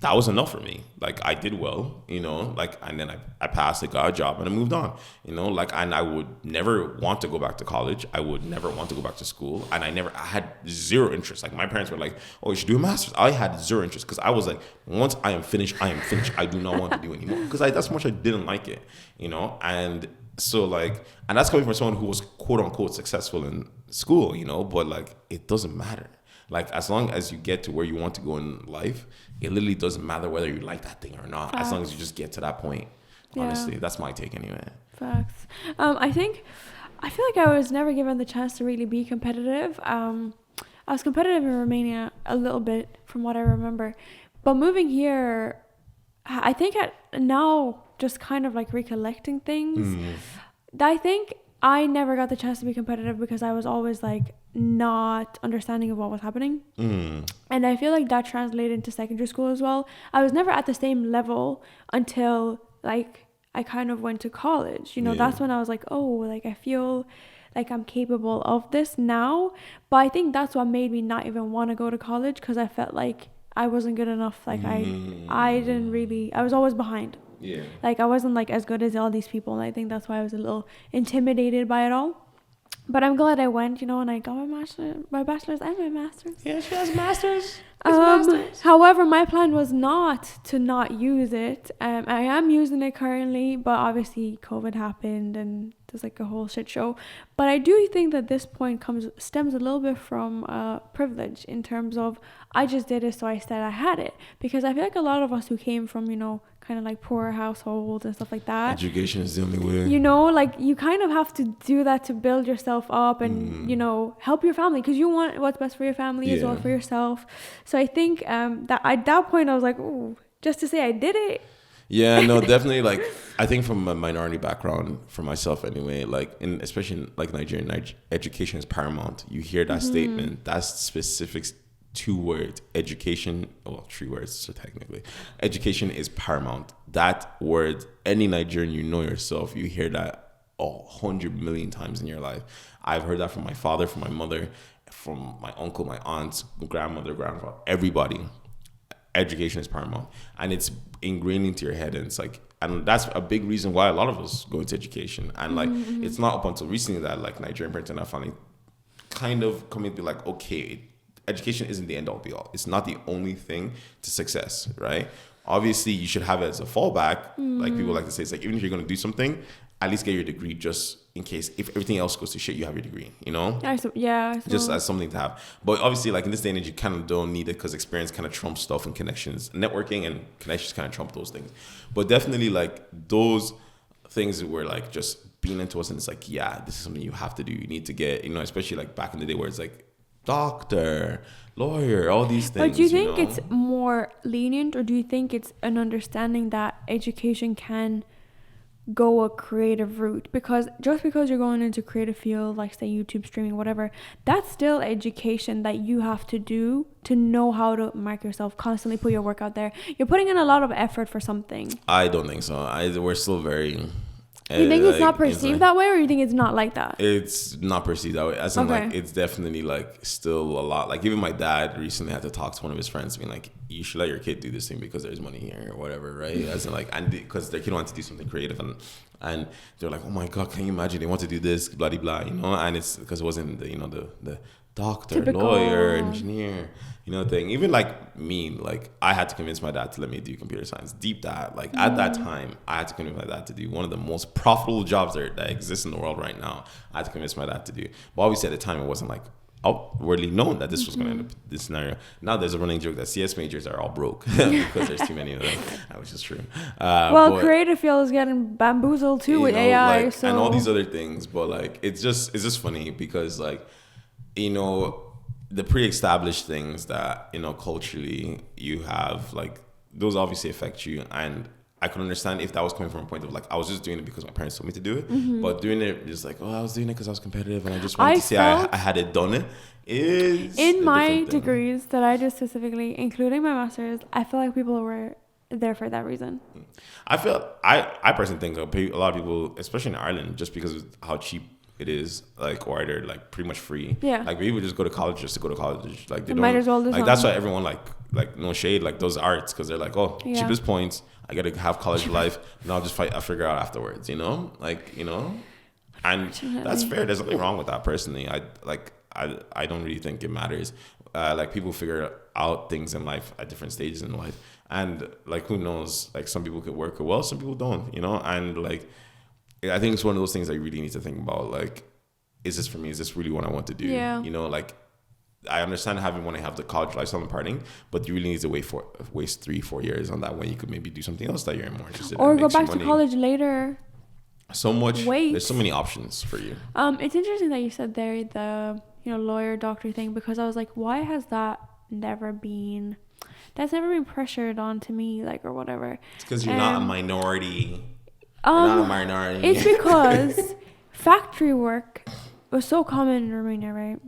[SPEAKER 2] that was enough for me. Like I did well, you know, like, and then I passed, I got a job and I moved on, you know, like, and I would never want to go back to college. I would never want to go back to school. And I had zero interest. Like my parents were like, oh, you should do a master's. I had zero interest because I was like, once I am finished, I am finished. I do not want to do anymore because that's much I didn't like it, you know? And so like, and that's coming from someone who was quote unquote successful in school, you know, but like, it doesn't matter. Like, as long as you get to where you want to go in life, it literally doesn't matter whether you like that thing or not. Facts. As long as you just get to that point. Honestly, that's my take anyway.
[SPEAKER 1] Facts. I feel like I was never given the chance to really be competitive. I was competitive in Romania a little bit from what I remember. But moving here, I think now just kind of like recollecting things, I think I never got the chance to be competitive because I was always like not understanding of what was happening. And I feel like that translated into secondary school as well. I was never at the same level until like I kind of went to college. You know, that's when I was like, oh, like I feel like I'm capable of this now. But I think that's what made me not even want to go to college, because I felt like I wasn't good enough. Like I was always behind. Yeah. Like I wasn't like as good as all these people, and I think that's why I was a little intimidated by it all. But I'm glad I went, you know, and I got my bachelor's and my master's.
[SPEAKER 2] Yeah, she has master's.
[SPEAKER 1] However, my plan was not to not use it. I am using it currently, but obviously COVID happened and there's like a whole shit show. But I do think that this point stems a little bit from privilege, in terms of I just did it, so I said I had it. Because I feel like a lot of us who came from, you know, kind of like poor households and stuff like that.
[SPEAKER 2] Education is the only way.
[SPEAKER 1] You know, like you kind of have to do that to build yourself up and, you know, help your family, because you want what's best for your family as well for yourself. So I think that at that point I was like, oh, just to say I did it.
[SPEAKER 2] Yeah, no, definitely. Like, I think from a minority background, for myself anyway, like, especially in like Nigerian, education is paramount. You hear that statement, that's specific 2 words, education, well, 3 words, so technically, education is paramount. That word, any Nigerian, you know yourself, you hear that 100 million times in your life. I've heard that from my father, from my mother, from my uncle, my aunts, grandmother, grandfather, everybody. Education is paramount, and it's ingrained into your head, and it's like, and that's a big reason why a lot of us go into education. And like, it's not up until recently that like Nigerian parents are now finally kind of coming to be like, okay, education isn't the end all be all. It's not the only thing to success, right? Obviously, you should have it as a fallback. Like people like to say, it's like, even if you're going to do something, at least get your degree just in case if everything else goes to shit, you have your degree, you know?
[SPEAKER 1] Yeah.
[SPEAKER 2] Just as something to have. But obviously, like in this day and age, you kind of don't need it because experience kind of trumps stuff and connections. Networking and connections kind of trump those things. But definitely like those things were like just being into us, and it's like, yeah, this is something you have to do. You need to get, you know, especially like back in the day where it's like doctor, lawyer, all these things.
[SPEAKER 1] But do you think it's more lenient, or do you think it's an understanding that education can go a creative route? Because just because you're going into creative field, like say YouTube streaming, whatever, that's still education that you have to do to know how to market yourself, constantly put your work out there. You're putting in a lot of effort for something.
[SPEAKER 2] I don't think so. We're still very...
[SPEAKER 1] You think it's not perceived that way, or you think it's not like that?
[SPEAKER 2] It's not perceived that way. As in, like, it's definitely like still a lot. Like even my dad recently had to talk to one of his friends, being like, "You should let your kid do this thing because there's money here or whatever," right? As in, like, and because their kid wants to do something creative, and they're like, "Oh my god, can you imagine? They want to do this, blah blah blah," you know? And it's because it wasn't the doctor, typical lawyer, engineer, you know, thing. Even like me, like I had to convince my dad to let me do computer science. Deep that, like at that time, I had to convince my dad to do one of the most profitable jobs that exists in the world right now. I had to convince my dad to do. But obviously at the time, it wasn't like outwardly known that this was going to end up this scenario. Now there's a running joke that CS majors are all broke because there's too many of them, which is true.
[SPEAKER 1] Well, creative field is getting bamboozled too with AI,
[SPEAKER 2] like, and all these other things. But like, it's just funny because like, you know, the pre-established things that, you know, culturally you have, like, those obviously affect you. And I could understand if that was coming from a point of like, I was just doing it because my parents told me to do it. But doing it just like, I was doing it because I was competitive and I just wanted to say I had it done it. Is in my
[SPEAKER 1] degrees that I did specifically, including my master's, I feel like people were there for that reason.
[SPEAKER 2] I personally think a lot of people, especially in Ireland, just because of how cheap it is, like, or they're like pretty much free. Yeah. Like people just go to college just to go to college. Like they might as well do like something. That's why everyone like no shade, like does arts because they're like, cheapest points. I gotta have college life, and I'll just I figure out afterwards. You know, like, you know, and that's fair. There's nothing wrong with that. Personally, I don't really think it matters. Like people figure out things in life at different stages in life, and like who knows? Like some people could work well, some people don't. You know, and like. I think it's one of those things that you really need to think about. Like, is this for me? Is this really what I want to do? Yeah. You know, like, I understand when I have the college lifestyle and partying, but you really need to waste 3-4 years on that when you could maybe do something else that you're more interested in.
[SPEAKER 1] Or go back to college later.
[SPEAKER 2] So much. There's so many options for you.
[SPEAKER 1] It's interesting that you said there the, you know, lawyer, doctor thing, because I was like, why has that's never been pressured onto me, like, or whatever.
[SPEAKER 2] It's because you're not a minority. Not a minority.
[SPEAKER 1] It's because factory work was so common in Romania, right?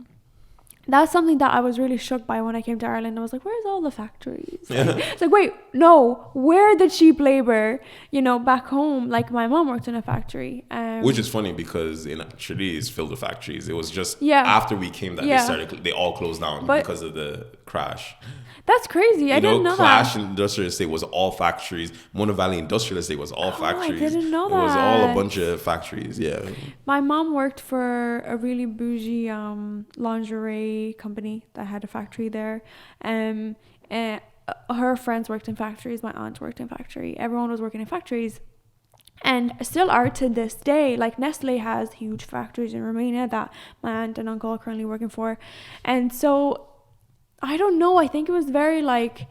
[SPEAKER 1] That's something that I was really shook by when I came to Ireland. I was like, where's all the factories? It's like, wait, no, where the cheap labor? You know, back home, like my mom worked in a factory.
[SPEAKER 2] Which is funny because in Chile is filled with factories. It was just after we came that they all closed down because of the crash.
[SPEAKER 1] That's crazy. I didn't know that.
[SPEAKER 2] Clash Industrial Estate was all factories. Mono Valley Industrial Estate was all factories.
[SPEAKER 1] I didn't know that.
[SPEAKER 2] It was all a bunch of factories, yeah.
[SPEAKER 1] My mom worked for a really bougie lingerie company that had a factory there. And her friends worked in factories. My aunt worked in factory. Everyone was working in factories. And still are to this day. Like Nestle has huge factories in Romania that my aunt and uncle are currently working for. And so... I don't know. I think it was very like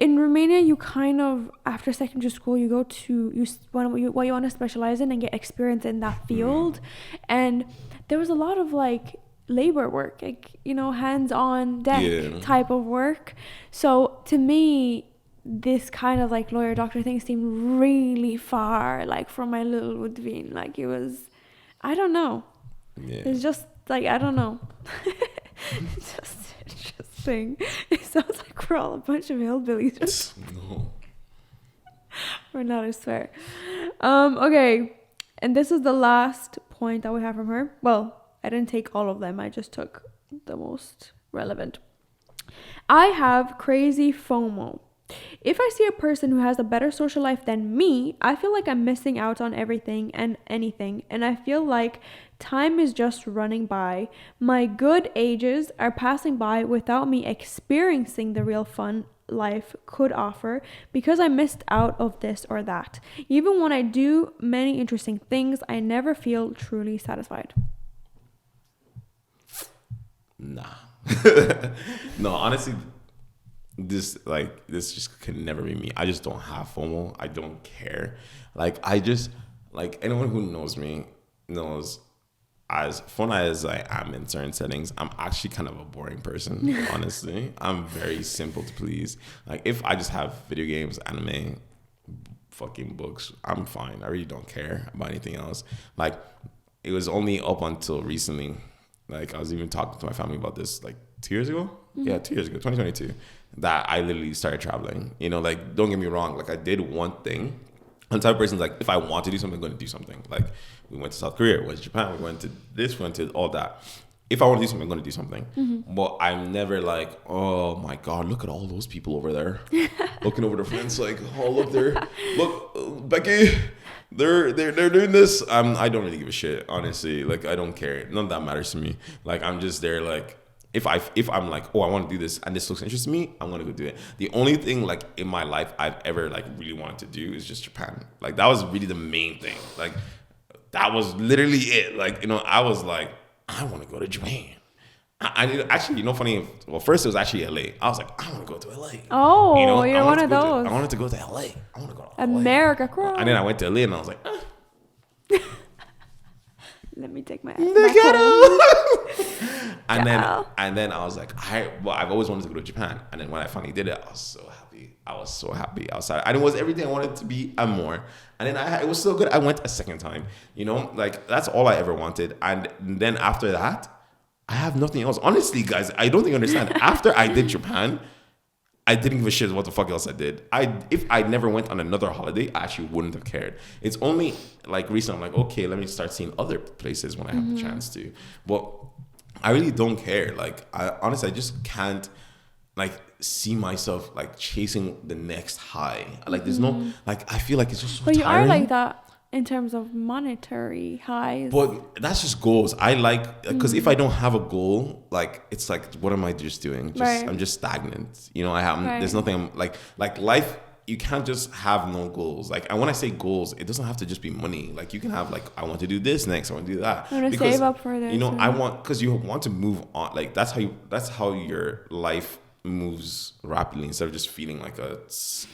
[SPEAKER 1] in Romania, you kind of after secondary school, you go to what you want to specialize in and get experience in that field. And there was a lot of like labor work, like, you know, hands-on deck type of work. So to me, this kind of like lawyer doctor thing seemed really far like from my little Woodveen. Like it was, I don't know. Yeah. It's just like, I don't know. It's just interesting. It sounds like we're all a bunch of hillbillies. No. We're not, I swear. Okay. And this is the last point that we have from her. Well, I didn't take all of them. I just took the most relevant. I have crazy FOMO. If I see a person who has a better social life than me, I feel like I'm missing out on everything and anything, and I feel like time is just running by. My good ages are passing by without me experiencing the real fun life could offer because I missed out of this or that. Even when I do many interesting things, I never feel truly satisfied.
[SPEAKER 2] Nah. No, honestly, this just can never be me. I just don't have FOMO. I don't care. Like, I just, like, anyone who knows me knows, as fun as I am in certain settings, I'm actually kind of a boring person, honestly. I'm very simple to please. Like, if I just have video games, anime, fucking books, I'm fine. I really don't care about anything else. Like, it was only up until recently, like, I was even talking to my family about this, like, 2 years ago? Mm-hmm. Yeah, 2 years ago, 2022, that I literally started traveling. You know, like, don't get me wrong. Like, I did one thing. I'm the type of person, like, if I want to do something, I'm going to do something. Like, we went to South Korea, we went to Japan, we went to this, we went to all that. If I want to do something, I'm going to do something. Mm-hmm. But I'm never like, oh my God, look at all those people over there. Looking over the fence, like, oh, look there. Look, Becky, they're doing this. I don't really give a shit, honestly. Like, I don't care. None of that matters to me. Like, I'm just there, like, if I'm like, oh, I want to do this and this looks interesting to me, I'm going to go do it. The only thing, like, in my life I've ever, like, really wanted to do is just Japan. Like, that was really the main thing. Like, that was literally it. Like, you know, I was like, I want to go to Japan. I actually, you know, funny. Well, first it was actually LA. I was like, I want to go to LA.
[SPEAKER 1] Oh,
[SPEAKER 2] you know,
[SPEAKER 1] you're one of those.
[SPEAKER 2] I wanted to go to LA. I want to go to LA.
[SPEAKER 1] America, girl.
[SPEAKER 2] And then I went to LA and I was like,
[SPEAKER 1] let me take my ass back home.
[SPEAKER 2] and then I was like, I've always wanted to go to Japan. And then when I finally did it, I was so happy. I was sad. And it was everything I wanted it to be and more. And then it was so good. I went a second time, you know, like, that's all I ever wanted. And then after that, I have nothing else. Honestly, guys, I don't think you understand. After I did Japan, I didn't give a shit what the fuck else I did. If I never went on another holiday, I actually wouldn't have cared. It's only like recently, I'm like, okay, let me start seeing other places when I have the chance to. But I really don't care. Like, honestly, I just can't, like, see myself, like, chasing the next high. Like, there's no, like, I feel like it's just so tiring.
[SPEAKER 1] But you are like that in terms of monetary highs.
[SPEAKER 2] But that's just goals. I like, because if I don't have a goal, like, it's like, what am I just doing? I'm just stagnant. You know, there's nothing, I'm like life, you can't just have no goals. Like, and when I say goals, it doesn't have to just be money. Like, you can have, like, I want to do this next, I want to do that.
[SPEAKER 1] I want to save up for this.
[SPEAKER 2] You know, because you want to move on. Like, that's how your life moves rapidly instead of just feeling like a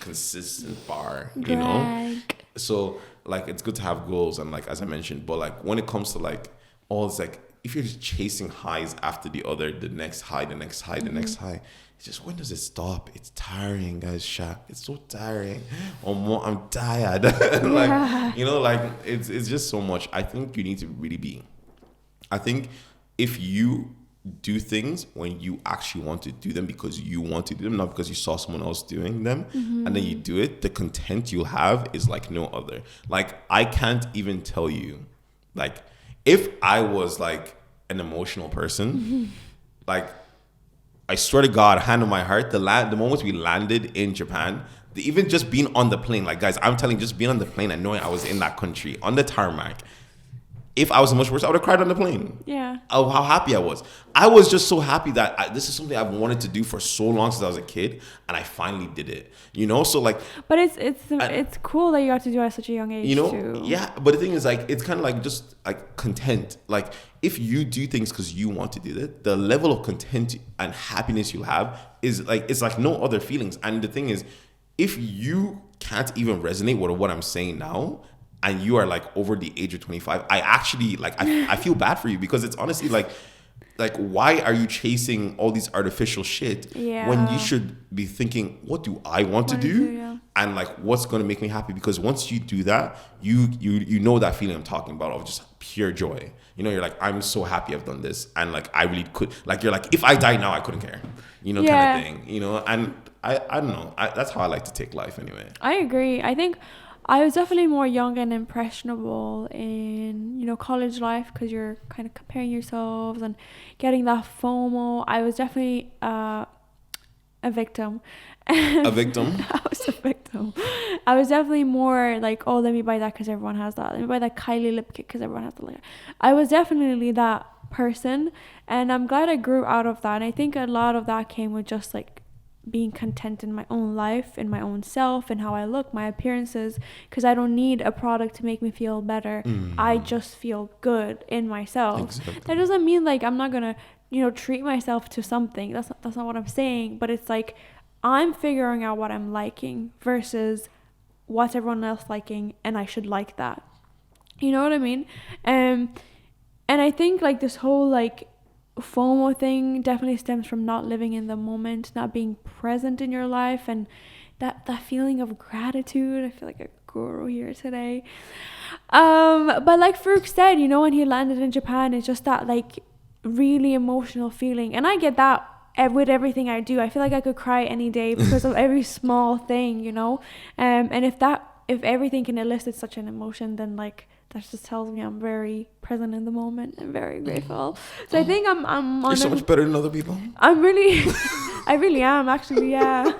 [SPEAKER 2] consistent bar, you know? So, like, it's good to have goals and, like, as I mentioned, but, like, when it comes to, like, all it's like, if you're just chasing highs after the next high, the next high, the next high, it's just, when does it stop? It's tiring, guys. It's so tiring. I'm tired. Like, you know, like, it's just so much. I think you need to really I think if you do things when you actually want to do them because you want to do them, not because you saw someone else doing them, and then you do it, the content you'll have is like no other. Like, I can't even tell you, like, if I was like an emotional person, like, I swear to God, hand on my heart, the moment we landed in Japan, even just being on the plane, like, guys, I'm telling you, just being on the plane and knowing I was in that country on the tarmac, if I was emotional, I would have cried on the plane.
[SPEAKER 1] Yeah.
[SPEAKER 2] Oh, how happy I was. I was just so happy that this is something I've wanted to do for so long since I was a kid, and I finally did it. You know, so, like.
[SPEAKER 1] But it's cool that you got to do it at such a young age,
[SPEAKER 2] you know,
[SPEAKER 1] too.
[SPEAKER 2] Yeah, but the thing is, like, it's kind of like just like content. Like, if you do things because you want to do it, the level of content and happiness you have is like, it's like no other feelings. And the thing is, if you can't even resonate with what I'm saying now, and you are like over the age of 25, I actually like, I feel bad for you, because it's honestly like why are you chasing all these artificial shit when you should be thinking, what do I want to do? And like, what's going to make me happy? Because once you do that, you know that feeling I'm talking about of just pure joy. You know, you're like, I'm so happy I've done this, and like, I really could, like, you're like, if I die now, I couldn't care, you know, kind of thing, you know. And I don't know, that's how I like to take life anyway.
[SPEAKER 1] I agree. I think I was definitely more young and impressionable in, you know, college life, because you're kind of comparing yourselves and getting that FOMO. I was definitely a victim.
[SPEAKER 2] A victim?
[SPEAKER 1] I was a victim. I was definitely more like, oh, let me buy that because everyone has that. Let me buy that Kylie lip kit because everyone has that. I was definitely that person, and I'm glad I grew out of that. And I think a lot of that came with just like being content in my own life, in my own self, and how I look, my appearances, because I don't need a product to make me feel better. I just feel good in myself.
[SPEAKER 2] Exactly.
[SPEAKER 1] That doesn't mean like I'm not gonna, treat myself to something. That's not what I'm saying. But it's like I'm figuring out what I'm liking versus what's everyone else liking, and I should like that. You know what I mean? And I think like this whole like FOMO thing definitely stems from not living in the moment, not being present in your life, and that feeling of gratitude. I feel like a guru here today. But like Farouk said, when he landed in Japan, it's just that like really emotional feeling, and I get that with everything I do. I feel like I could cry any day because of every small thing, and if everything can elicit such an emotion, then like that just tells me I'm very present in the moment and very grateful. So I think I'm
[SPEAKER 2] You're so much better than other people.
[SPEAKER 1] I really am actually, yeah.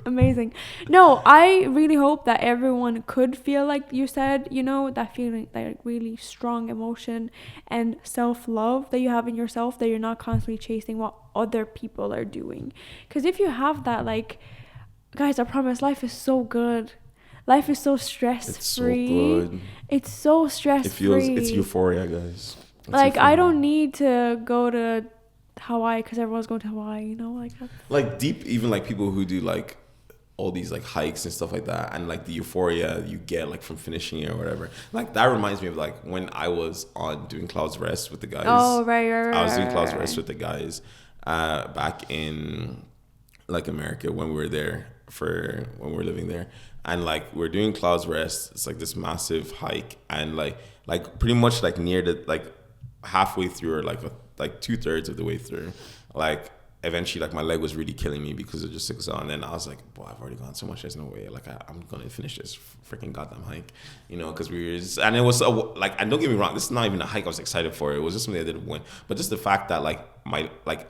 [SPEAKER 1] Amazing. No, I really hope that everyone could feel like you said, that feeling, that really strong emotion and self-love that you have in yourself, that you're not constantly chasing what other people are doing. Because if you have that, like, guys, I promise life is so good. Life is so stress-free.
[SPEAKER 2] It's so good.
[SPEAKER 1] It's so stress-free.
[SPEAKER 2] It's euphoria, guys.
[SPEAKER 1] Like, I don't need to go to Hawaii because everyone's going to Hawaii, like that.
[SPEAKER 2] Like deep, even like people who do like all these like hikes and stuff like that, and like the euphoria you get like from finishing it or whatever. Like that reminds me of like when I was on doing Clouds Rest with the guys.
[SPEAKER 1] Oh, right.
[SPEAKER 2] I was doing Clouds Rest with the guys back in like America when we were there when we were living there. And like we're doing Clouds Rest. It's like this massive hike, and like pretty much like near the like halfway through, or like 2/3 of the way through, like eventually like my leg was really killing me because it just took so long. And then I was like, boy, I've already gone so much, there's no way like I'm gonna finish this freaking goddamn hike, because we were just, and it was like, and don't get me wrong, this is not even a hike I was excited for. It was just something I didn't win, but just the fact that like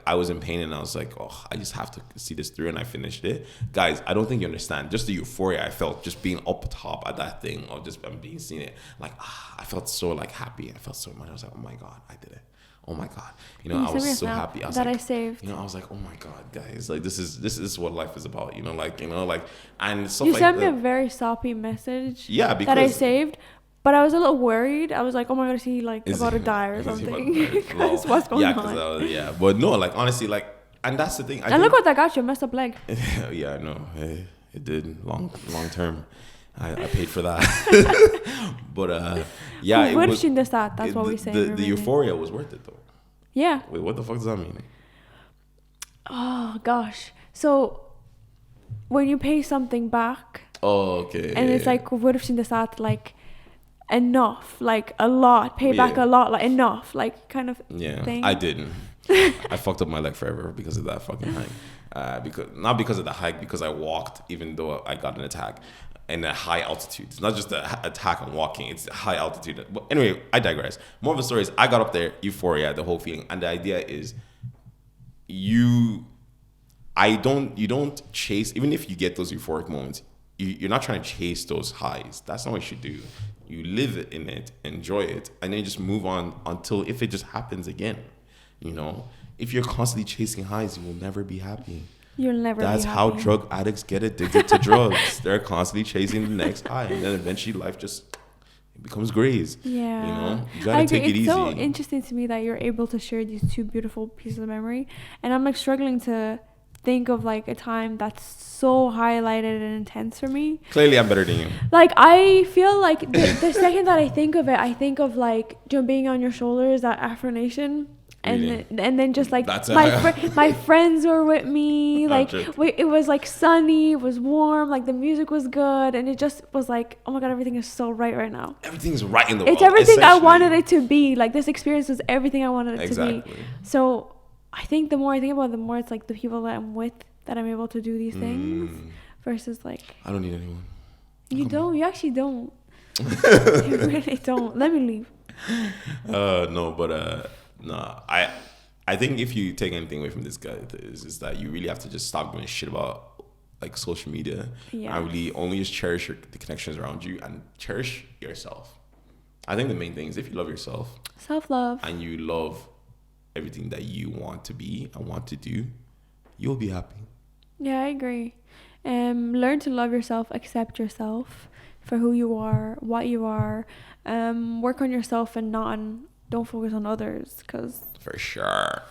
[SPEAKER 2] I was in pain, and I was like, oh, I just have to see this through, and I finished it. Guys, I don't think you understand just the euphoria I felt just being up top at that thing, or just being seen it. Like I felt so like happy. I felt so much. I was like, oh my god, I did it. Oh my god, I was so happy. I was
[SPEAKER 1] that
[SPEAKER 2] like,
[SPEAKER 1] I saved.
[SPEAKER 2] I was like, oh my god, guys, like this is what life is about. And stuff
[SPEAKER 1] you
[SPEAKER 2] like
[SPEAKER 1] sent me
[SPEAKER 2] that.
[SPEAKER 1] a very soppy message.
[SPEAKER 2] Yeah, because
[SPEAKER 1] that I saved. But I was a little worried. I was like, oh my god, is he like about to die or something? Because what's going on?
[SPEAKER 2] Yeah, but no, like honestly, like, and that's the thing.
[SPEAKER 1] And look what that got you, a messed up leg.
[SPEAKER 2] Yeah, I know. It did long term. I paid for that. But yeah,
[SPEAKER 1] that's what we say.
[SPEAKER 2] The euphoria was worth it though.
[SPEAKER 1] Yeah.
[SPEAKER 2] Wait, what the fuck does that mean?
[SPEAKER 1] Oh gosh. So when you pay something back.
[SPEAKER 2] Oh, okay.
[SPEAKER 1] And it's like like enough, like a lot, pay back a lot, like enough, like kind of thing.
[SPEAKER 2] I didn't. I fucked up my leg forever because of that fucking hike. Not because of the hike, because I walked even though I got an attack in a high altitude. It's not just the attack on walking, it's high altitude. But anyway, I digress. More of the story is I got up there, euphoria, the whole feeling, and the idea is you don't chase, even if you get those euphoric moments, you're not trying to chase those highs. That's not what you should do. You live in it, enjoy it, and then just move on until if it just happens again. If you're constantly chasing highs, you will never be happy.
[SPEAKER 1] You'll never
[SPEAKER 2] That's
[SPEAKER 1] be happy.
[SPEAKER 2] how drug addicts get addicted to drugs. They're constantly chasing the next high, and then eventually life just becomes graze.
[SPEAKER 1] Yeah.
[SPEAKER 2] You gotta take it easy.
[SPEAKER 1] It's so interesting to me that you're able to share these two beautiful pieces of memory, and I'm like struggling to think of like a time that's so highlighted and intense for me.
[SPEAKER 2] Clearly I'm better than you.
[SPEAKER 1] Like I feel like the second that I think of it, I think of like being on your shoulders, that Afro-Nation. And then just like my friends were with me, like it was like sunny, it was warm, like the music was good, and it just was like, oh my god, everything is so right now.
[SPEAKER 2] Everything's right in the world.
[SPEAKER 1] It's everything I wanted it to be. Like this experience was everything I wanted it to be. So I think the more I think about it, the more it's like the people that I'm with that I'm able to do these things versus like.
[SPEAKER 2] I don't need anyone.
[SPEAKER 1] You don't. You actually don't. You really don't. Let me leave.
[SPEAKER 2] No, but. No, I think if you take anything away from this guy is that you really have to just stop giving a shit about like social media.
[SPEAKER 1] Yeah.
[SPEAKER 2] And really only just cherish the connections around you and cherish yourself. I think the main thing is if you love yourself,
[SPEAKER 1] self-love,
[SPEAKER 2] and you love everything that you want to be and want to do, you'll be happy.
[SPEAKER 1] Yeah, I agree. Learn to love yourself, accept yourself for who you are, what you are. Work on yourself and don't focus on others, because
[SPEAKER 2] For sure.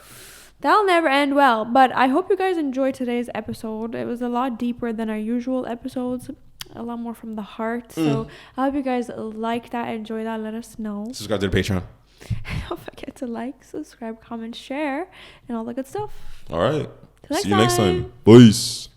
[SPEAKER 1] that'll never end well. But I hope you guys enjoyed today's episode. It was a lot deeper than our usual episodes, a lot more from the heart. So I hope you guys like that, enjoy that. Let us know.
[SPEAKER 2] Subscribe to the Patreon.
[SPEAKER 1] Don't forget to like, subscribe, comment, share, and all the good stuff.
[SPEAKER 2] All right.
[SPEAKER 1] Till
[SPEAKER 2] See you next time.
[SPEAKER 1] Peace.